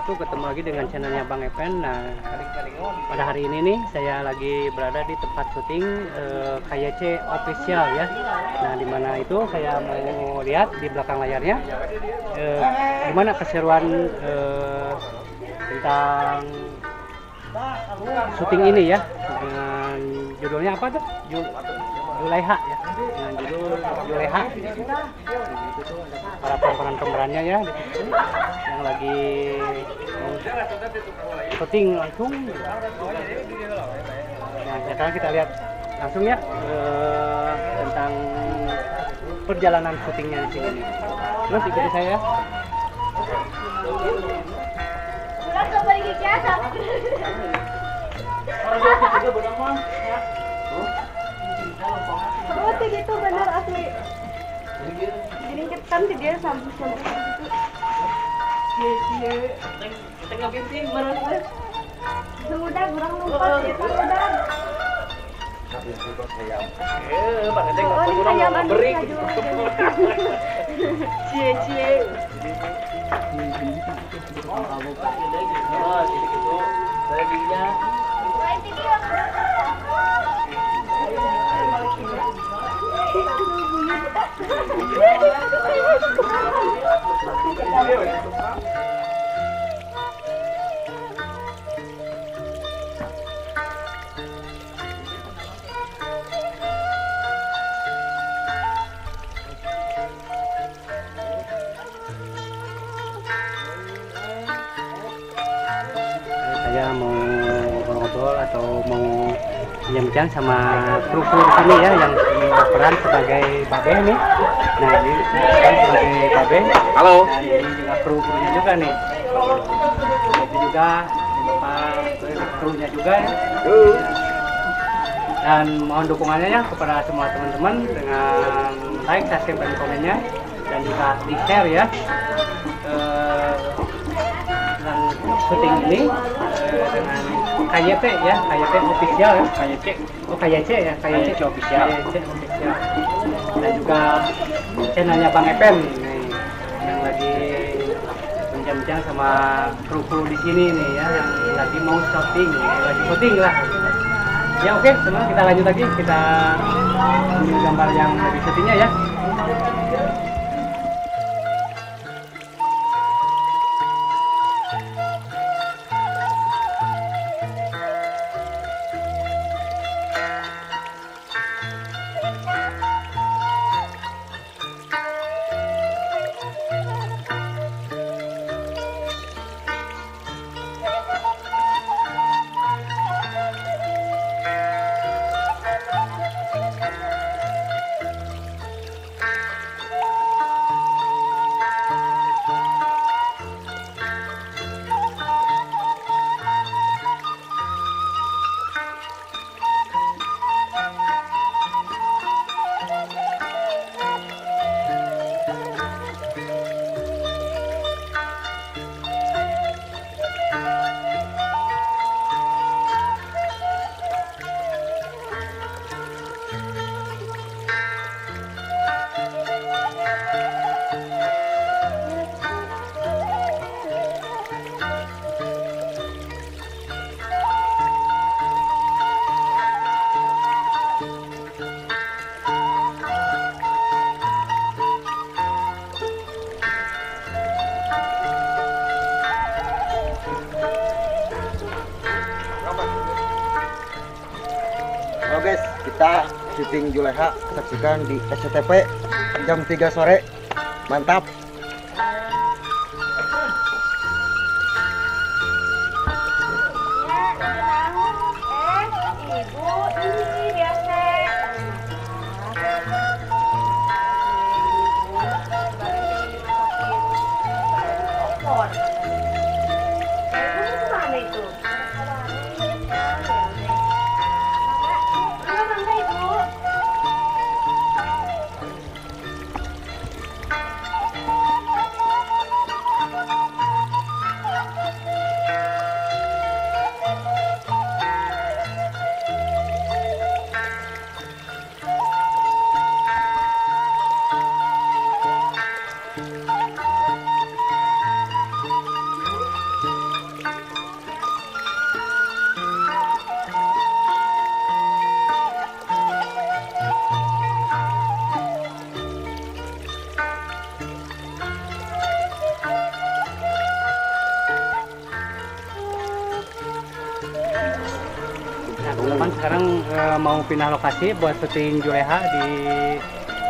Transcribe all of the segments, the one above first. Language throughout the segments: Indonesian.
wabarakatuh. Ketemu lagi dengan channelnya Bang Epen. Nah, pada hari ini nih saya lagi berada di tempat syuting KYC official ya. Nah, dimana itu saya mau lihat di belakang layarnya gimana keseruan tentang syuting ini ya, dengan judulnya apa tuh? Juleha ya, dengan judul Juleha. Itu tuh ada para pemerannya ya di situ yang lagi syuting langsung. Nah, sekarang kita lihat langsung ya tentang perjalanan syutingnya di sini. Terus ikuti saya ya. Berarti gitu benar asli. Jadi kan dia sampai gitu. Iya. Tengah pinting bener. Sudah kurang lupa kita udah. Beri. Cie. Saya mau ngobrol atau mau bincang sama kru-kru di sini ya yang berperan sebagai Babe nih. Nah, ini saya sebagai Babe. Halo. Nah, ini juga kru-krunya juga nih. Itu juga krunya juga ya. Dan mohon dukungannya ya kepada semua teman-teman dengan like, subscribe, dan komennya, dan juga di share ya. Syuting ini dengan KYP ya, KYP official ya, KYC ya, KYC official. Dan juga channelnya Bang Epen nih, yang lagi bincang-bincang sama kru-kru di sini nih ya, yang lagi mau syuting, lagi syuting lah. Ya oke, teman, kita lanjut lagi, kita ambil gambar yang lagi syutingnya ya. Halo guys, kita syuting Juleha, saksikan di SCTV jam 3 sore. Mantap. Ibu ini biasa. Mana itu? mau pindah lokasi buat syuting Juleha di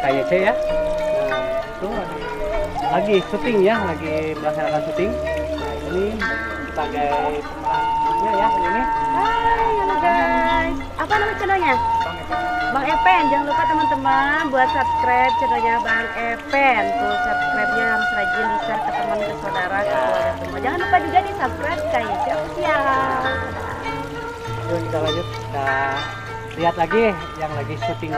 KYC ya. Nah, itu lagi syuting ya, lagi melaksanakan syuting. Nah, ini sebagai pemerannya ya ini. Hai, halo guys. Apa nama channelnya? Bang Epen. Jangan lupa teman-teman buat subscribe channelnya Bang Epen. Tuh subscribe-nya harus rajin di-share ke teman, ke saudara, ke keluarga semua. Jangan lupa juga di subscribe KYC Official. Yuk kita lanjut, kita lihat lagi yang lagi syuting.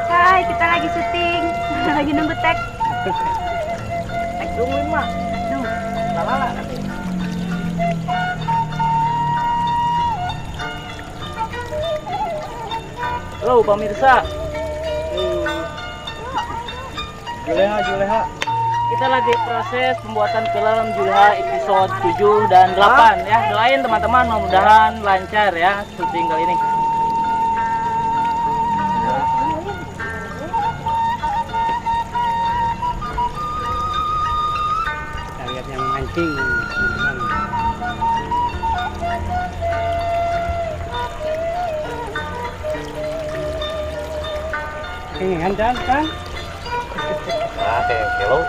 Hai, kita lagi syuting. Lagi nunggu tag. Tag dulu, Mak. Duh, lalala nanti. Halo pemirsa, Juleha. kita lagi proses pembuatan film Juleha episode 7 dan 8 ya. Doain teman-teman mudah-mudahan lancar ya syuting kali ini. Kita lihat yang mancing. Ini kan? Nah, kelo.